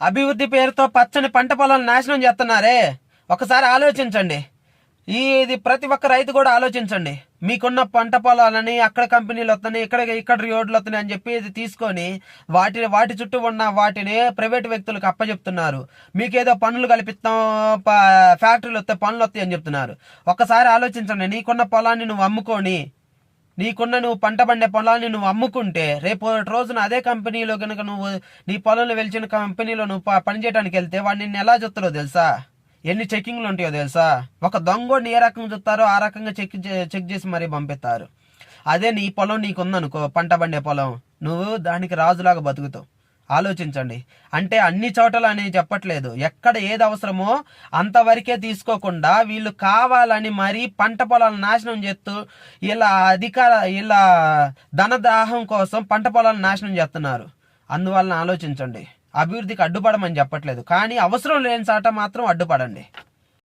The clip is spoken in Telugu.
అభివృద్ధి పేరుతో పచ్చని పంట పొలాలు నాశనం చేస్తున్నారే, ఒకసారి ఆలోచించండి. ఇది ప్రతి ఒక్క రైతు కూడా ఆలోచించండి. మీకున్న పంట పొలాలని అక్కడ కంపెనీలు వస్తున్నాయి, ఇక్కడ రోడ్లు వస్తున్నాయి అని చెప్పి ఇది తీసుకొని వాటి చుట్టూ ఉన్న వాటిని ప్రైవేట్ వ్యక్తులకు అప్పచెప్తున్నారు. మీకేదో పనులు కల్పిస్తాం, ఫ్యాక్టరీలు వస్తాయి, పనులు వస్తాయి అని చెప్తున్నారు. ఒక్కసారి ఆలోచించండి. నీకున్న పొలాన్ని నువ్వు అమ్ముకొని, నువ్వు పంట పండే పొలాన్ని నువ్వు అమ్ముకుంటే రేపు రోజున అదే కంపెనీలో కనుక నువ్వు నీ పొలంలో వెలిచిన కంపెనీలో నువ్వు పనిచేయడానికి వెళ్తే వాడు నిన్ను ఎలా చూస్తారో తెలుసా? ఎన్ని చెక్కింగ్లు ఉంటాయో తెలుసా? ఒక దొంగోడిని ఏ రకంగా చూస్తారో ఆ రకంగా చెక్ చేసి మరీ పంపిస్తారు. అదే నీ పొలం నీకుందనుకో, పంట పండే పొలం, నువ్వు దానికి రాజులాగా బతుకుతావు. ఆలోచించండి. అంటే అన్ని చోట్ల అని చెప్పట్లేదు, ఎక్కడ ఏది అవసరమో అంతవరకే తీసుకోకుండా వీళ్ళు కావాలని మరీ పంట పొలాలను నాశనం చేస్తూ ఇలా ధనదాహం కోసం పంట పొలాలను నాశనం చేస్తున్నారు. అందువలన ఆలోచించండి. అభివృద్ధికి అడ్డుపడమని చెప్పట్లేదు, కానీ అవసరం లేని చాట మాత్రం అడ్డుపడండి.